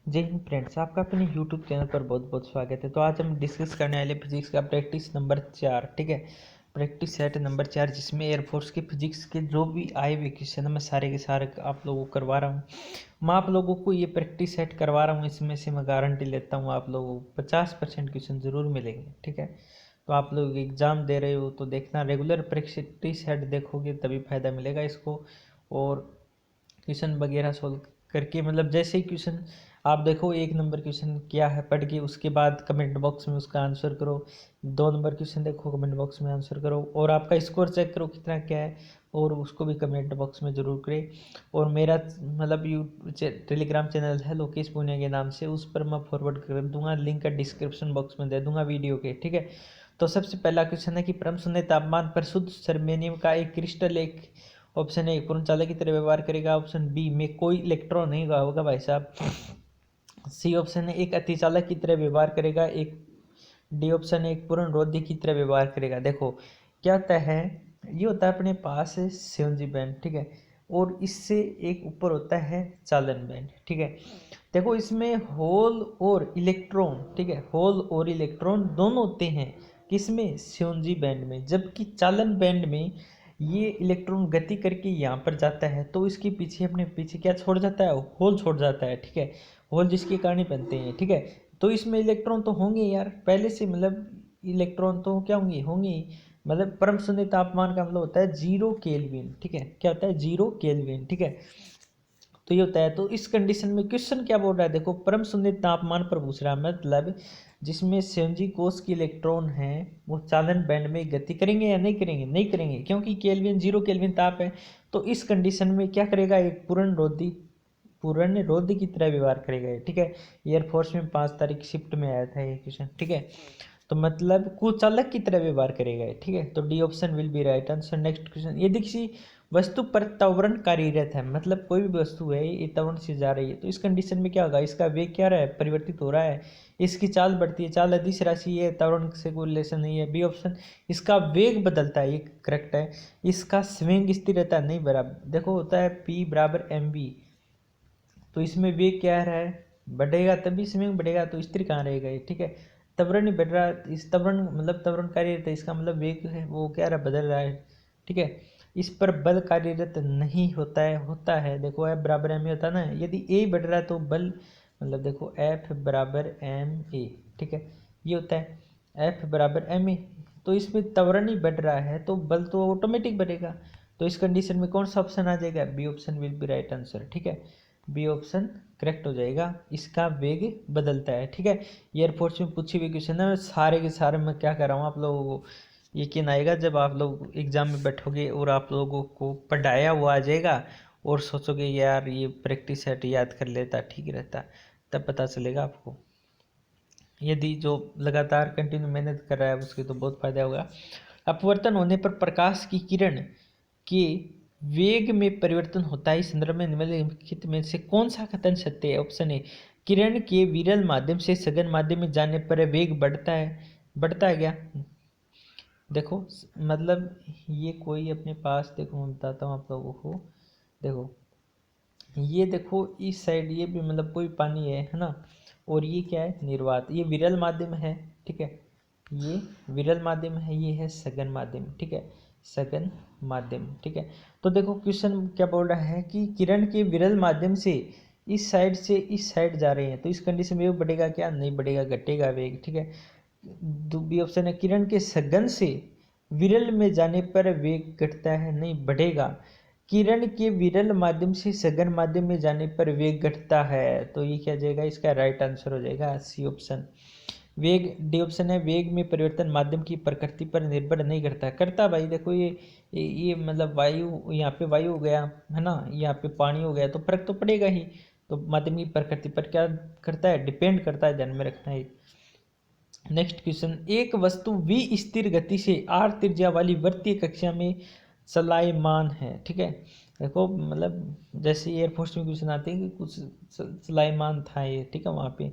जय हिंद फ्रेंड्स, आपका अपने यूट्यूब चैनल पर बहुत बहुत स्वागत है। तो आज हम डिस्कस करने वाले फिजिक्स का प्रैक्टिस नंबर 4। ठीक है, प्रैक्टिस सेट नंबर 4, जिसमें एयरफोर्स के फिजिक्स के जो भी आए हुए क्वेश्चन मैं सारे के सारे आप लोगों को करवा रहा हूँ। मैं आप लोगों को ये प्रैक्टिस सेट करवा रहा हूँ, इसमें से मैं गारंटी लेता हूँ आप लोगों को 50% क्वेश्चन जरूर मिलेंगे। ठीक है, तो आप लोग एग्जाम दे रहे हो तो देखना, रेगुलर प्रैक्टिस सेट देखोगे तभी फायदा मिलेगा इसको। और क्वेश्चन वगैरह सोल्व करके, मतलब जैसे ही क्वेश्चन आप देखो, 1 नंबर क्वेश्चन क्या है पढ़ के उसके बाद कमेंट बॉक्स में उसका आंसर करो। 2 नंबर क्वेश्चन देखो, कमेंट बॉक्स में आंसर करो, और आपका स्कोर चेक करो कितना क्या है, और उसको भी कमेंट बॉक्स में ज़रूर करें। और मेरा मतलब टेलीग्राम चैनल है लोकेश पुनिया के नाम से, उस पर मैं फॉरवर्ड कर दूंगा, लिंक का डिस्क्रिप्शन बॉक्स में दे दूंगा वीडियो के। ठीक है, तो सबसे पहला क्वेश्चन है कि परम शून्य तापमान पर शुद्ध जर्मेनियम का एक क्रिस्टल एक ऑप्शन ए पूर्ण चालक की तरह व्यवहार करेगा, ऑप्शन बी में कोई इलेक्ट्रॉन नहीं होगा भाई साहब, सी ऑप्शन है एक अतिचालक की तरह व्यवहार करेगा, एक डी ऑप्शन है एक पूर्ण रोधी की तरह व्यवहार करेगा। देखो क्या होता है, ये होता है अपने पास है सेवनजी बैंड। ठीक है, और इससे एक ऊपर होता है चालन बैंड। ठीक है, देखो इसमें होल और इलेक्ट्रॉन, ठीक है, होल और इलेक्ट्रॉन दोनों होते हैं किसमें, सेवनजी बैंड में, जबकि चालन बैंड में ये इलेक्ट्रॉन गति करके यहाँ पर जाता है तो इसके पीछे अपने पीछे क्या छोड़ जाता है, होल छोड़ जाता है। ठीक है, होल जिसके कारण ही बनते हैं। ठीक है, तो इसमें इलेक्ट्रॉन तो होंगे यार पहले से, मतलब इलेक्ट्रॉन तो क्या होंगे होंगे ही। मतलब परम शून्य तापमान का मतलब होता है 0 केल्विन। ठीक है, क्या होता है 0 केल्विन। ठीक है, तो ये होता है। तो इस कंडीशन में क्वेश्चन क्या बोल रहा है, देखो परम शून्य तापमान पर पूछ रहा है, मतलब जिसमें सेवनजी कोष के इलेक्ट्रॉन हैं वो चालन बैंड में गति करेंगे या नहीं करेंगे, नहीं करेंगे, क्योंकि केल्विन 0 केल्विन ताप है। तो इस कंडीशन में क्या करेगा, एक पूर्ण रोधी की तरह व्यवहार करेगा ये। ठीक है, एयरफोर्स में 5 तारीख शिफ्ट में आया था ये क्वेश्चन। ठीक है, तो मतलब कुचालक की तरह व्यवहार करेगा ये। ठीक है, तो D option will be right answer. Next question, यदि किसी वस्तु पर त्वरण कार्यरत है, मतलब कोई भी वस्तु है ये त्वरण से जा रही है, तो इस कंडीशन में क्या होगा, इसका वेग क्या रहा है, परिवर्तित हो रहा है, इसकी चाल बढ़ती है, चाल अदिश राशि है, त्वरण से कोई रिलेशन नहीं है। बी ऑप्शन, इसका वेग बदलता है, ये करेक्ट है। इसका स्विंग स्थिर रहता है, नहीं बराबर। देखो होता है P बराबर mv, तो इसमें वेग क्या रहा है, बढ़ेगा तभी स्विंग बढ़ेगा, तो स्थिर कहाँ रहेगा ये। ठीक है, त्वरण ही बढ़ रहा है, इस त्वरण मतलब त्वरण कार्यरत है, इसका मतलब वेग है वो क्या रहा, बदल रहा है। ठीक है, इस पर बल कार्यरत नहीं होता है देखो F बराबर एम ए होता है ना, यदि ए बढ़ रहा है तो बल, मतलब देखो F बराबर एम ए। ठीक है, ये होता है F बराबर एम ए, तो इसमें त्वरण ही बढ़ रहा है तो बल तो ऑटोमेटिक बढ़ेगा। तो इस कंडीशन में कौन सा ऑप्शन आ जाएगा, B option will be right answer. ठीक है, बी ऑप्शन करेक्ट हो जाएगा, इसका वेग बदलता है। ठीक है, एयरफोर्स में पूछी हुई क्वेश्चन है, सारे के सारे मैं क्या कर रहा हूँ आप लोगों को यकीन आएगा जब आप लोग एग्जाम में बैठोगे और आप लोगों को पढ़ाया हुआ आ जाएगा, और सोचोगे यार ये प्रैक्टिस सेट याद कर लेता ठीक रहता, तब पता चलेगा आपको। यदि जो लगातार कंटिन्यू मेहनत कर रहा है उसके तो बहुत फायदा होगा। अपवर्तन होने पर प्रकाश की किरण के वेग में परिवर्तन होता है, इस संदर्भ में निम्नलिखित में से कौन सा कथन सत्य है। ऑप्शन ए, किरण के विरल माध्यम से सघन माध्यम में जाने पर वेग बढ़ता है क्या, देखो मतलब ये कोई अपने पास, देखो मैं बताता हूँ आप लोगों को। देखो ये देखो इस साइड ये भी मतलब कोई पानी है ना, और ये क्या है निर्वात, ये विरल माध्यम है। ठीक है, ये विरल माध्यम है, ये है सघन माध्यम। ठीक है, सघन माध्यम। ठीक है, तो देखो क्वेश्चन क्या बोल रहा है कि किरण के विरल माध्यम से इस साइड से इस साइड जा रहे हैं, तो इस कंडीशन में वेग बढ़ेगा क्या, नहीं बढ़ेगा, घटेगा वेग। ठीक है, बी ऑप्शन है किरण के सघन से विरल में जाने पर वेग घटता है, नहीं बढ़ेगा। किरण के विरल माध्यम से सघन माध्यम में जाने पर वेग घटता है, तो ये क्या जाएगा, इसका राइट आंसर हो जाएगा सी ऑप्शन। वेग, डी ऑप्शन है वेग में परिवर्तन माध्यम की प्रकृति पर निर्भर नहीं करता, करता भाई। देखो ये मतलब वायु, यहाँ पे वायु हो गया है ना, यहाँ पे पानी हो गया, तो फर्क तो पड़ेगा ही। तो माध्यम की प्रकृति पर क्या करता है, डिपेंड करता है, ध्यान में रखना है। नेक्स्ट क्वेश्चन, एक वस्तु v स्थिर गति से r त्रिज्या वाली वृत्तीय कक्षा में चलायमान है। ठीक है, देखो मतलब जैसे एयरफोर्स में क्वेश्चन आते हैं कि कुछ चलायमान था ये। ठीक है, वहाँ पे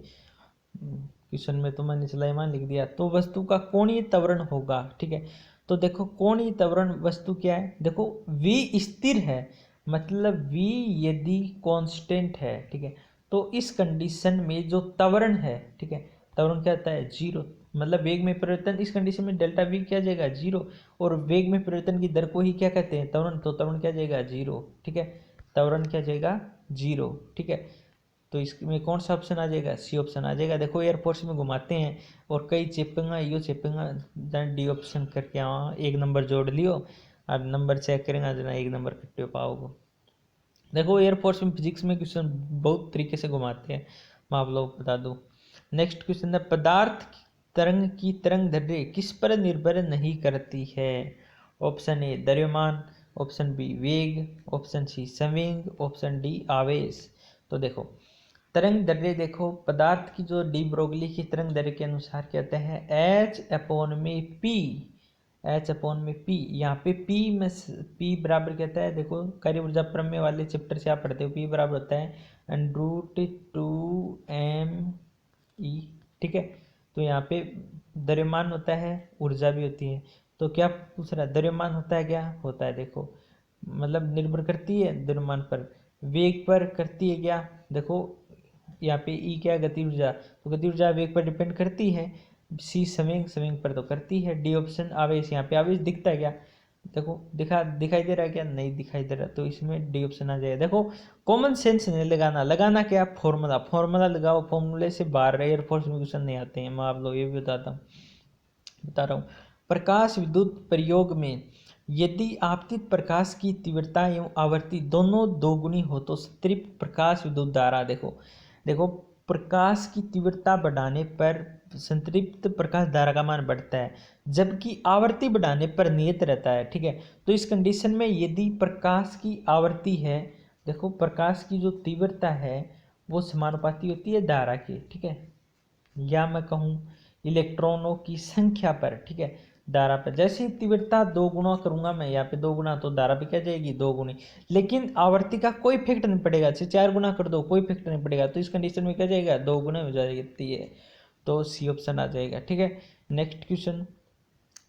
क्वेश्चन में तो मैंने चलायमान लिख दिया, तो वस्तु का कोणीय त्वरण होगा। ठीक है, तो देखो कोणीय त्वरण वस्तु क्या है, देखो v स्थिर है, मतलब v यदि कांस्टेंट है। ठीक है, तो इस कंडीशन में जो त्वरण है, ठीक है, त्वरण क्या होता है, जीरो, मतलब वेग में परिवर्तन। इस कंडीशन में डेल्टा वी क्या जाएगा, जीरो, और वेग में परिवर्तन की दर को ही क्या कहते हैं, त्वरण, तो त्वरण क्या जाएगा, जीरो, ठीक है, त्वरण क्या जाएगा, जीरो, ठीक है। तो इसमें कौन सा ऑप्शन आ जाएगा, सी ऑप्शन आ जाएगा। देखो एयरफोर्स में घुमाते हैं और कई चेपेंगा यो चेपेंगा, डी ऑप्शन करके वहाँ एक नंबर जोड़ लियो और नंबर चेक करेंगे जना एक नंबर कट्टे पाओगे। देखो एयरफोर्स में फिजिक्स में क्वेश्चन बहुत तरीके से घुमाते हैं, मैं आप लोग बता दूं। नेक्स्ट क्वेश्चन है, पदार्थ की तरंग दैर्ध्य किस पर निर्भर नहीं करती है। ऑप्शन ए द्रव्यमान, ऑप्शन बी वेग, ऑप्शन सी संवेग, ऑप्शन डी आवेश। तो देखो तरंग दैर्ध्य, देखो पदार्थ की जो डी ब्रोगली की तरंग दैर्ध्य के अनुसार कहते हैं एच अपॉन में पी, एच अपॉन में पी, यहाँ पे पी में पी बराबर कहता है, देखो कार्य ऊर्जा प्रमेय वाले चैप्टर से आप पढ़ते हो, पी बराबर होता है √2m E, ठीक है। तो यहाँ पे द्रव्यमान होता है, ऊर्जा भी होती है, तो क्या पूछ रहा है, द्रव्यमान होता है, क्या होता है, देखो मतलब निर्भर करती है द्रव्यमान पर, वेग पर करती है क्या, देखो यहाँ पे ई क्या गति ऊर्जा, तो गति ऊर्जा वेग पर डिपेंड करती है। सी संवेग, संवेग पर तो करती है। डी ऑप्शन आवेश, यहाँ पे आवेश दिखता है क्या, देखो दिखाई दे रहा है क्या, नहीं दिखाई दे रहा, तो इसमें डी ऑप्शन आ जाएगा। देखो कॉमन सेंस नहीं लगाना, लगाना क्या, फॉर्मूला, फॉर्मूला लगाओ, फॉर्मूले से बाहर एयरफोर्स में क्वेश्चन नहीं आते हैं, मैं आप लोग ये भी बता रहा हूँ। प्रकाश विद्युत प्रयोग में यदि आपतित प्रकाश की तीव्रता एवं आवृत्ति दोनों दोगुनी हो तो संतृप्त प्रकाश विद्युत धारा, देखो देखो प्रकाश की तीव्रता बढ़ाने पर संतृप्त प्रकाश धारा का मान बढ़ता है, जबकि आवृत्ति बढ़ाने पर नियत रहता है, ठीक है। तो इस कंडीशन में यदि प्रकाश की आवृत्ति है, देखो प्रकाश की जो तीव्रता है वो समानुपाती होती है धारा की, ठीक है, या मैं कहूँ इलेक्ट्रॉनों की संख्या पर, ठीक है, धारा पर। जैसे ही तीव्रता दो गुना करूंगा मैं यहाँ पे दो गुना, तो धारा भी क्या जाएगी, दो गुनी, लेकिन आवृत्ति का कोई इफेक्ट नहीं पड़ेगा, जैसे 4 गुना कर दो कोई इफेक्ट नहीं पड़ेगा, तो इस कंडीशन में क्या जाएगा, दो गुना हो जाएगी है, तो सी ऑप्शन आ जाएगा, ठीक है। नेक्स्ट क्वेश्चन,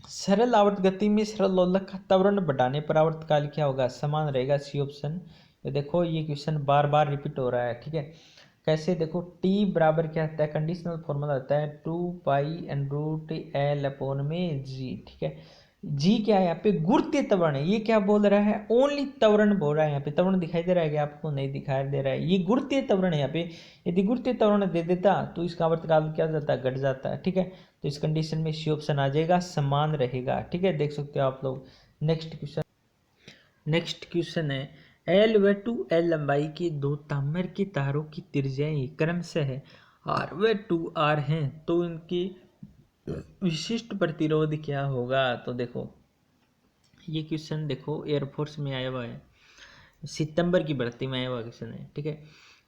सरल आवर्त गति में सरल लोलक का त्वरण बढ़ाने पर आवर्तकाल क्या होगा, समान रहेगा, सी ऑप्शन। देखो ये क्वेश्चन बार बार रिपीट हो रहा है, ठीक है। कैसे, देखो टी बराबर क्या होता है, कंडीशनल फॉर्मूला होता है 2π√L/जी, ठीक है। जी क्या है यहाँ पे, गुरुत्वीय त्वरण है, ये क्या बोल रहा है, ओनली त्वरण बोल रहा है, यहाँ पे त्वरण दिखाई दे रहा है क्या आपको, नहीं दिखाई दे रहा है, ये गुरुत्वीय त्वरण है यहाँ पे। यदि गुरुत्वीय त्वरण दे देता तो इसका आवर्तकाल क्या जाता, घट जाता है, ठीक है। तो इस कंडीशन में सी ऑप्शन आ जाएगा, समान रहेगा, ठीक है, देख सकते हो आप लोग। नेक्स्ट क्वेश्चन है, एल व 2L लंबाई के दो ताम्र के तारों की त्रिज्याएं क्रमशः R व 2R हैं, तो इनकी विशिष्ट प्रतिरोध क्या होगा। तो देखो ये क्वेश्चन देखो एयरफोर्स में आया हुआ है, सितंबर की भर्ती में आया हुआ क्वेश्चन है, ठीक है।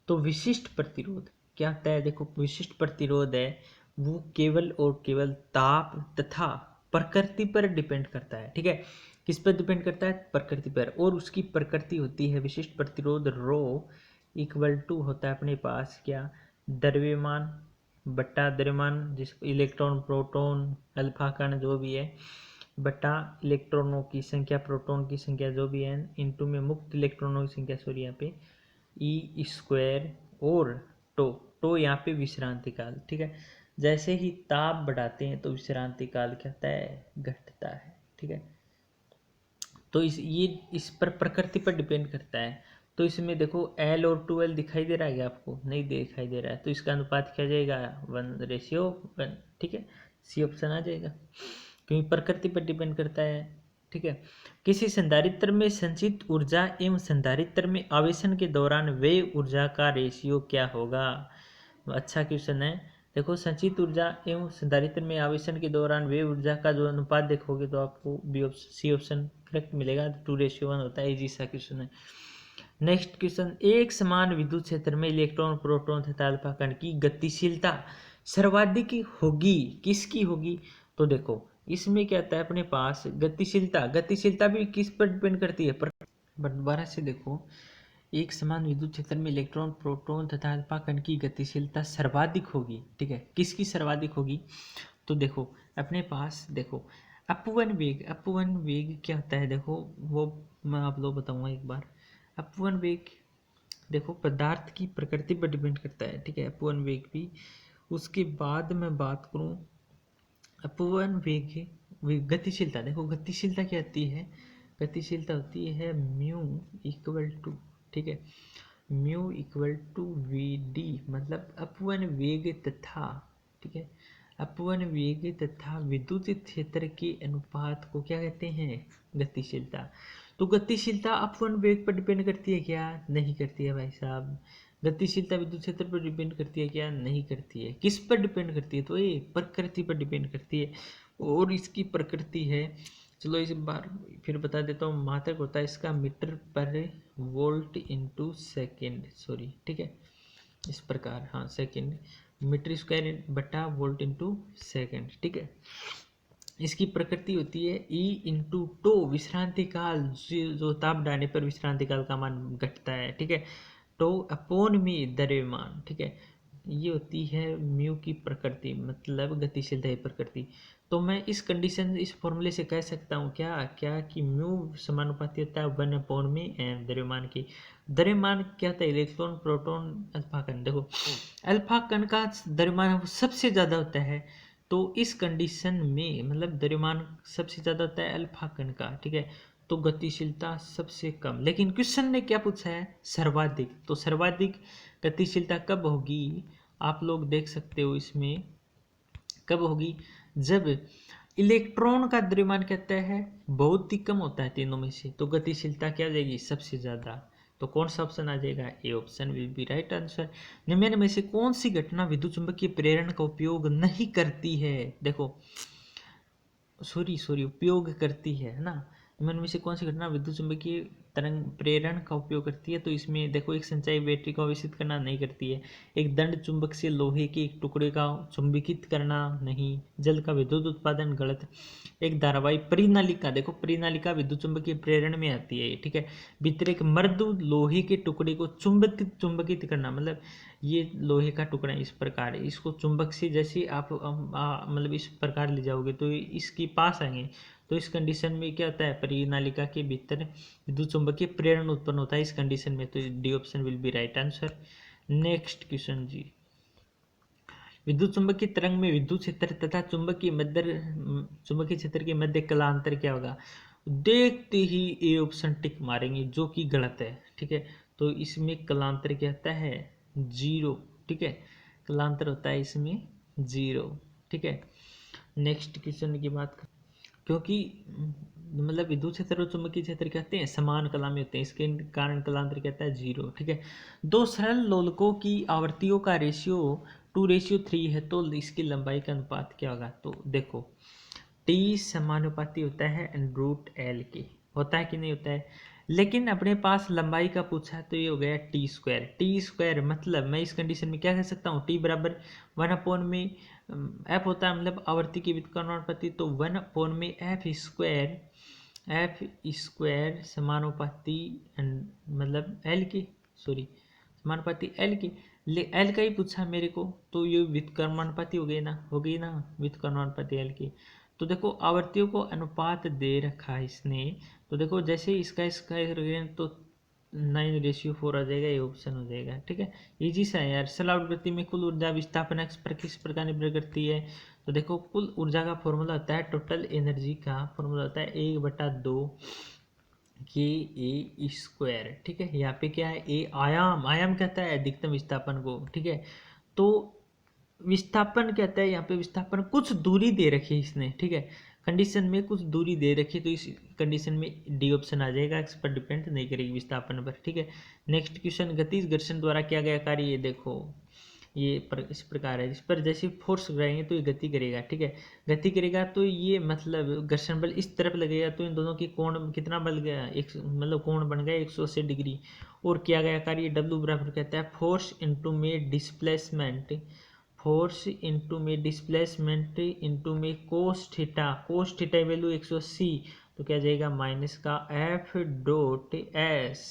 तो विशिष्ट प्रतिरोध क्या होता है, देखो विशिष्ट प्रतिरोध है वो केवल और केवल ताप तथा प्रकृति पर डिपेंड करता है, ठीक है। किस पर डिपेंड करता है, प्रकृति पर, और उसकी प्रकृति होती है विशिष्ट प्रतिरोध रो इक्वल टू होता है अपने पास क्या, द्रव्यमान बट्टा द्रव्यमान, जिस इलेक्ट्रॉन प्रोटॉन अल्फा कण जो भी है, बटा इलेक्ट्रॉनों की संख्या प्रोटॉन की संख्या जो भी है, इनटू में मुक्त इलेक्ट्रॉनों की संख्या, सॉरी यहाँ पे ई स्क्वायर, और टो यहाँ पे विश्रांति काल, ठीक है। जैसे ही ताप बढ़ाते हैं तो विश्रांति काल क्या होता है, घटता है, ठीक है। तो इस पर प्रकृति पर डिपेंड करता है। तो इसमें देखो L और 2L दिखाई दे रहा है क्या आपको, नहीं दिखाई दे रहा है, तो इसका अनुपात क्या जाएगा, 1:1, ठीक है, सी ऑप्शन आ जाएगा, क्योंकि प्रकृति पर डिपेंड करता है, ठीक है। किसी संधारित्र में संचित ऊर्जा एवं संधारित्र में आवेशन के दौरान व्यय ऊर्जा का रेशियो क्या होगा। अच्छा क्वेश्चन है। देखो संचित ऊर्जा एवं संधारित्र में आवेशन के दौरान व्यय ऊर्जा का जो अनुपात देखोगे तो आपको सी ऑप्शन करेक्ट मिलेगा, 2:1 होता है, इजी सा क्वेश्चन है। नेक्स्ट क्वेश्चन, एक समान विद्युत क्षेत्र में इलेक्ट्रॉन प्रोटॉन तथा अल्फा कण की गतिशीलता सर्वाधिक होगी, किसकी होगी। तो देखो इसमें क्या आता है अपने पास, गतिशीलता भी किस पर डिपेंड करती है, पर दोबारा से देखो, एक समान विद्युत क्षेत्र में इलेक्ट्रॉन प्रोटॉन तथा अल्फा कण की गतिशीलता सर्वाधिक होगी, ठीक है, किसकी सर्वाधिक होगी। तो देखो अपने पास देखो अपवन वेग क्या होता है, देखो वो मैं आप लोग बताऊंगा एक बार। अपवन वेग देखो पदार्थ की प्रकृति पर डिपेंड करता है, ठीक है, अपवन वेग भी। उसके बाद मैं बात करूं अपवन गतिशीलता। देखो गतिशीलता क्या होती है, गतिशीलता होती है म्यू इक्वल टू, ठीक है, mu equal to V D, मतलब अपवन वेग तथा, ठीक है, अपवन वेग तथा विद्युत क्षेत्र के अनुपात को क्या कहते हैं, गतिशीलता। तो गतिशीलता अपवन वेग पर डिपेंड करती है क्या, नहीं करती है भाई साहब। गतिशीलता विद्युत क्षेत्र पर डिपेंड करती है क्या, नहीं करती है। किस पर डिपेंड करती है, तो ये प्रकृति पर डिपेंड करती है। और इसकी प्रकृति है, चलो इस बार फिर बता देता हूँ, मात्रक होता है इसका मीटर पर वोल्ट इंटू सेकेंड, सॉरी, ठीक है, इस प्रकार, हाँ सेकेंड, मीटर स्क्वायर बटा वोल्ट इंटू सेकेंड, ठीक है। इसकी प्रकृति होती है ई इंटू टो, विश्रांति काल, जो ताप डालने पर विश्रांति काल का मान घटता है, ठीक है, टो अपोन में द्रव्यमान, ठीक है। ये होती है म्यू की प्रकृति, मतलब गतिशीलता की प्रकृति। तो मैं इस कंडीशन, इस फॉर्मूले से कह सकता हूँ क्या क्या कि म्यू समानुपाती होता है 1 में एम द्रव्यमान की। द्रव्यमान क्या होता है, इलेक्ट्रॉन प्रोटॉन अल्फा कण। देखो अल्फा कण का द्रव्यमान सबसे ज़्यादा होता है, तो इस कंडीशन में मतलब द्रव्यमान सबसे ज़्यादा होता है अल्फा कण का, ठीक है, तो गतिशीलता सबसे कम। लेकिन क्वेश्चन ने क्या पूछा है, सर्वाधिक। तो सर्वाधिक गतिशीलता कब होगी, आप लोग देख सकते हो इसमें, कब होगी, जब इलेक्ट्रॉन का द्रव्यमान कहता है बहुत ही कम होता है तीनों में से, तो गतिशीलता क्या हो जाएगी, सबसे ज़्यादा। तो कौन सा ऑप्शन आ जाएगा, A option will be right answer. निम्न में से कौन सी घटना विद्युत चुंबकीय प्रेरण का उपयोग नहीं करती है, देखो सॉरी उपयोग करती है ना, निम्न में से कौन सी घटना विद्युत चुंबकीय तरंग प्रेरण का उपयोग करती है। तो इसमें देखो एक संचायी बैटरी को आवेशित करना नहीं करती है, एक दंड चुंबक से लोहे के एक टुकड़े का चुंबकित करना नहीं, जल का विद्युत उत्पादन गलत, एक धारावाही परिनालिका, देखो परिनालिका विद्युत चुंबकीय प्रेरण में आती है, ठीक है, भीतर एक मर्दु लोहे के टुकड़े को चुंबकित करना, मतलब ये लोहे का टुकड़ा इस प्रकार, इसको चुंबक से जैसे आप मतलब इस प्रकार ले जाओगे तो इसके पास आएंगे, तो इस कंडीशन में क्या होता है, परिनालिका के भीतर विद्युत चुंबकीय प्रेरण उत्पन्न होता है इस कंडीशन में, तो D option will be right answer. Next question जी, विद्युत चुंबकीय तरंग में विद्युत क्षेत्र तथा चुंबकीय क्षेत्र के मध्य कलांतर क्या होगा। देखते ही ए ऑप्शन टिक मारेंगे जो कि गलत है, ठीक है, तो इसमें कलांतर क्या होता है, जीरो, ठीक है, कलांतर होता है इसमें जीरो, ठीक है। नेक्स्ट क्वेश्चन की बात कर, क्योंकि मतलब विद्युत क्षेत्र और चुंबकीय क्षेत्र कहते हैं समान कला में होते हैं, इसके कारण कलांतर कहता है जीरो, ठीक है। दो सरल लोलकों की आवर्तियों का रेशियो 2:3 है, तो इसकी लंबाई का अनुपात क्या होगा। तो देखो टी समानुपाती होता है रूट एल के, होता है कि नहीं होता है, लेकिन अपने पास लंबाई का पूछा है तो ये हो गया टी स्क्वायर। टी स्क्वायर मतलब मैं इस कंडीशन में क्या कह सकता हूँ, टी बराबर 1 में एफ होता है, मतलब आवर्ती की व्युत्क्रमानुपाती, तो 1 में एफ स्क्वायर समानुपाती मतलब एल की, सॉरी समानुपाती एल की, एल का ही पूछा मेरे को, तो ये व्युत्क्रमानुपाती हो गई ना व्युत्क्रमानुपाती एल की। तो देखो आवर्तियों को अनुपात दे रखा है इसने, तो देखो जैसे इसका तो 9:4 आ जाएगा, ये ऑप्शन हो जाएगा, ठीक है। इजी सा है यार। सरल आवृत्ति में कुल ऊर्जा विस्थापन एक्स पर किस प्रकार निर्भर करती है। तो देखो कुल ऊर्जा का फॉर्मूला होता है, टोटल एनर्जी का फॉर्मूला होता है 1/2 के ए स्क्वायर, ठीक है। यहाँ पे क्या है, ए आयाम, आयाम कहता है अधिकतम विस्थापन को, ठीक है। तो विस्थापन कहता है, यहाँ पे विस्थापन कुछ दूरी दे रखी है इसने, ठीक है, कंडीशन में कुछ दूरी दे रखी, तो इस कंडीशन में डी ऑप्शन आ जाएगा, इस पर डिपेंड नहीं करेगी विस्थापन पर, ठीक है। नेक्स्ट क्वेश्चन, गतिज घर्षण द्वारा किया गया कार्य, ये देखो इस प्रकार है, इस पर जैसे फोर्स लगाएंगे तो ये गति करेगा, ठीक है, गति करेगा तो ये मतलब घर्षण बल इस तरफ लगेगा, तो इन दोनों की कोण कितना बल गया, एक मतलब कोण बन गया 180 डिग्री। और किया गया कार्य डब्ल्यू बराबर कहता है फोर्स इंटू में डिस्प्लेसमेंट, फोर्स इंटू में डिस्प्लेसमेंट इंटू में कोस थीटा वैल्यू 180, तो क्या जाएगा माइनस का एफ डॉट एस,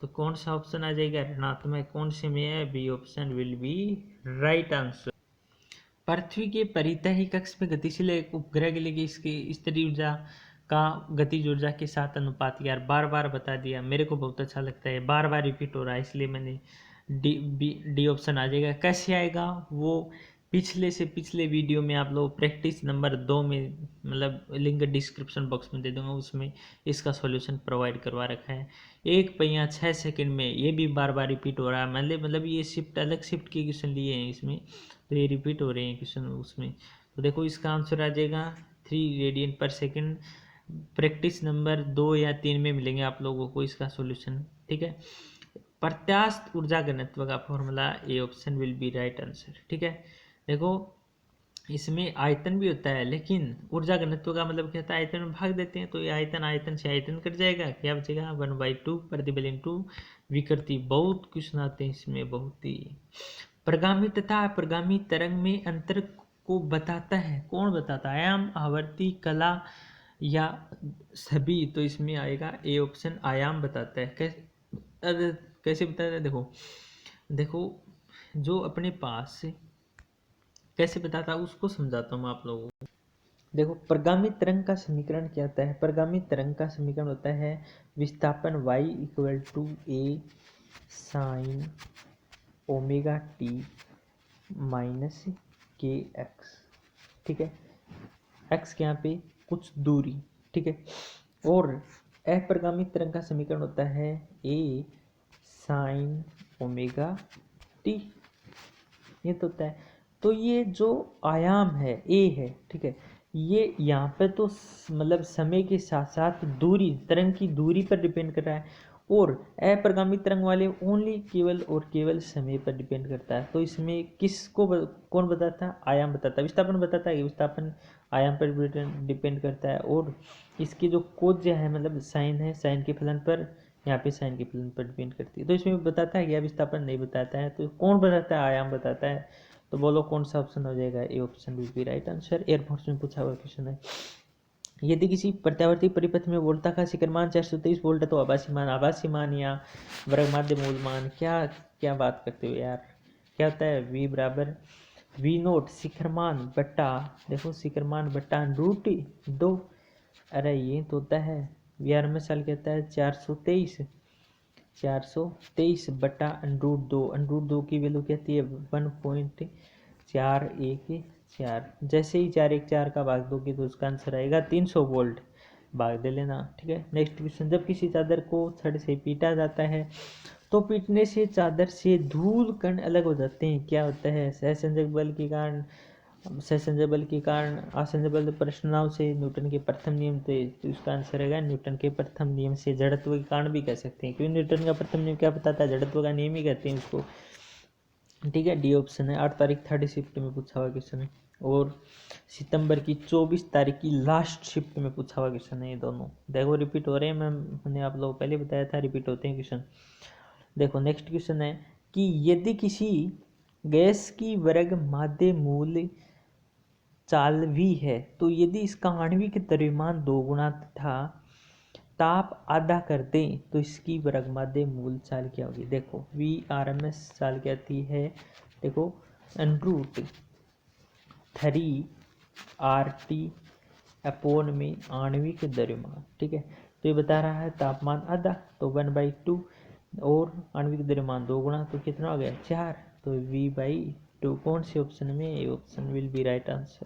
तो कौन सा ऑप्शन आ जाएगा ऋणात्मक, कौन से में है, B option will be right answer. पृथ्वी के परितः कक्ष में गतिशील एक उपग्रह के लिए इसकी स्तरीय ऊर्जा का गतिज ऊर्जा के साथ अनुपात। यार बार बार बता दिया, मेरे को बहुत अच्छा लगता है, बार बार रिपीट हो रहा है, इसलिए मैंने डी ऑप्शन आ जाएगा। कैसे आएगा वो पिछले से पिछले वीडियो में आप लोग प्रैक्टिस नंबर 2 में, मतलब लिंक डिस्क्रिप्शन बॉक्स में दे दूंगा, उसमें इसका सॉल्यूशन प्रोवाइड करवा रखा है। 1 पहिया 6 सेकंड में, ये भी बार बार रिपीट हो रहा है, मतलब ये शिफ्ट अलग शिफ्ट के क्वेश्चन लिए हैं इसमें, तो ये रिपीट हो रहे हैं क्वेश्चन उसमें। तो देखो इसका आंसर आ जाएगा 3 रेडियन पर सेकेंड। प्रैक्टिस नंबर 2 या 3 में मिलेंगे आप लोगों को इसका सॉल्यूशन, ठीक है। प्रत्यास्थ ऊर्जा घनत्व का formula, A option will be right answer, ठीक है। देखो इसमें आयतन भी होता है, लेकिन ऊर्जा घनत्व का मतलब क्या होता है, आयतन में भाग देते हैं, तो ये आयतन से आयतन कट जाएगा, क्या बचेगा 1/2 प्रतिबल इंटू विकृति। बहुत क्वेश्चन आते हैं इसमें, बहुत ही। प्रगामी तथा प्रगामी तरंग में अंतर को बताता है, कौन बताता है, आयाम, आवर्ती, कला या सभी। तो इसमें आएगा ए ऑप्शन, आयाम बताता है। कैसे बताता है, देखो देखो जो अपने पास से कैसे बताता है उसको समझाता हूँ आप लोगों को। देखो प्रगामी तरंग का समीकरण क्या होता है, प्रगामी तरंग का समीकरण होता है विस्थापन y equal to A sine omega T minus K X, ठीक है। एक्स के यहाँ पे कुछ दूरी, ठीक है। और अप्रगामी तरंग का समीकरण होता है ए साइन ओमेगा टी, ये तो होता है। तो ये जो आयाम है ए है, ठीक है, ये यहाँ पे तो मतलब समय के साथ साथ दूरी, तरंग की दूरी पर डिपेंड कर रहा है, और अप्रगामी तरंग वाले ओनली केवल और केवल समय पर डिपेंड करता है। तो इसमें किसको कौन बताता है, आयाम बताता है। विस्थापन बताता है कि विस्थापन आयाम पर डिपेंड करता है, और इसकी जो कोज्य है मतलब साइन है, साइन के फलन पर, यहाँ पे साइन के फलन पर डिपेंड करती है। तो इसमें बताता है क्या, विस्थापन नहीं बताता है। तो कौन बताता है, आयाम बताता है। तो बोलो कौन सा ऑप्शन हो जाएगा, A option will be right answer. Air force में पूछा हुआ क्वेश्चन है। यदि किसी प्रत्यावर्ती परिपथ में वोल्टा का शिखर मान 423 वोल्ट है, तो आभासी मान या वर्ग माध्य मूल मान, क्या क्या बात करते हो यार, क्या होता है, v बराबर वी नोट शिखर मान बट्टा, देखो शिखर मान बट्टा √2। अरे ये तो होता है VRMS साल कहता है 423 बटा √2 की वैल्यू कहती है 1.414। जैसे ही 4 का भाग दोगे तो उसका आंसर आएगा 300 वोल्ट, भाग दे लेना, ठीक है। नेक्स्ट क्वेश्चन, जब किसी चादर को छड़ से पीटा जाता है तो पीटने से चादर से धूल कण अलग हो जाते हैं, क्या होता है, सहसंजक बल के कारण, सहसंजक बल के कारण, आसंजक बल प्रश्नाव से, न्यूटन के प्रथम नियम से। तो इसका आंसर रहेगा न्यूटन के प्रथम नियम से, जड़त्व के कारण भी कह सकते हैं, क्योंकि न्यूटन का प्रथम नियम क्या बताता है, जड़त्व का नियम ही कहते हैं उसको, ठीक है। डी ऑप्शन है। 8 तारीख थर्ड शिफ्ट में पूछा हुआ क्वेश्चन है, और सितंबर की 24 तारीख की लास्ट शिफ्ट में पूछा हुआ क्वेश्चन है। ये दोनों देखो रिपीट हो रहे हैं, मैंने आप लोगों को पहले बताया था रिपीट होते हैं क्वेश्चन। देखो नेक्स्ट क्वेश्चन है कि यदि किसी गैस की वर्ग माध्य मूल चालवी है, तो यदि इसका आणविक द्रव्यमान 2 गुना तथा ताप आधा कर दें तो इसकी वर्ग माध्य मूल चाल क्या होगी। देखो VRMS चाल क्या आती है, देखो √3RT अपॉन में आणविक द्रव्यमान, ठीक है। तो ये बता रहा है तापमान आधा, तो 1/2, और आणविक द्रव्यमान 2 गुना, तो कितना हो गया 4, तो V/2 कौन से ऑप्शन में, ये option will be right answer.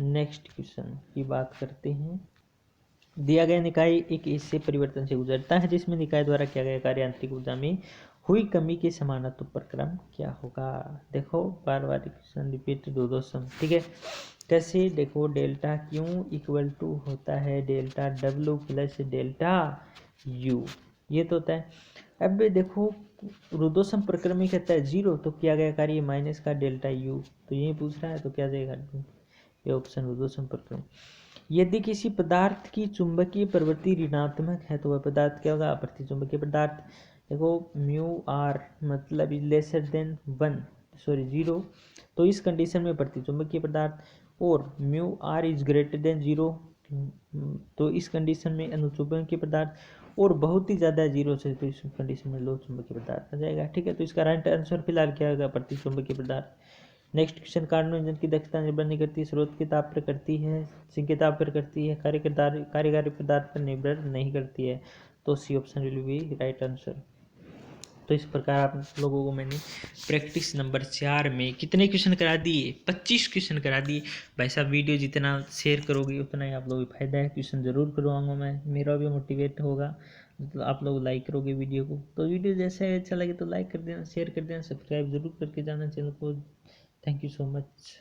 Next question की बात करते हैं। दिया गया निकाय एक ऐसे परिवर्तन से गुजरता है जिसमें निकाय द्वारा किया गया कार्य आंतरिक ऊर्जा में हुई कमी के समानुपाती पर क्रम क्या होगा। देखो बार बार क्वेश्चन रिपीट दो सम, ठीक है। कैसे, देखो डेल्टा क्यू इक्वल टू होता है delta W plus delta U, ये तो होता है। अब देखो रुद्धोष्म प्रक्रम में कहता है 0, तो किया गया कार्य माइनस का डेल्टा यू, तो ये पूछ रहा है, तो क्या जाएगा, ये ऑप्शन रुद्धोष्म प्रक्रम। यदि किसी पदार्थ की चुंबकीय प्रवृत्ति ऋणात्मक है तो वह पदार्थ क्या होगा, प्रतिचुंबकीय पदार्थ। देखो μr मतलब लेसर देन 0, तो इस कंडीशन में प्रतिचुंबकीय पदार्थ, और μr इज ग्रेटर देन 0, तो इस कंडीशन में अनुचुंबकीय पदार्थ, और बहुत ही ज़्यादा 0 से, तो इस कंडीशन में लो चुंबकीय पदार्थ आ जाएगा, ठीक है। तो इसका राइट आंसर फिलहाल क्या होगा, प्रतिचुंबकीय पदार्थ। नेक्स्ट क्वेश्चन, कार्नो इंजन की दक्षता निर्भर नहीं करती, स्रोत के ताप पर करती है, सिंक के ताप पर करती है, कार्यकारी पदार्थ पर निर्भर नहीं करती है। तो C option will be right answer. तो इस प्रकार आप लोगों को मैंने प्रैक्टिस नंबर 4 में कितने क्वेश्चन करा दिए, 25 क्वेश्चन करा दिए। भाई साहब वीडियो जितना शेयर करोगे उतना ही आप लोगों को फायदा है। क्वेश्चन ज़रूर करवाऊंगा मैं, मेरा भी मोटिवेट होगा, मतलब आप लोग लाइक करोगे वीडियो को। तो वीडियो जैसे अच्छा लगे तो लाइक कर देना, शेयर कर देना, सब्सक्राइब जरूर करके जाना चैनल को। Thank you so much.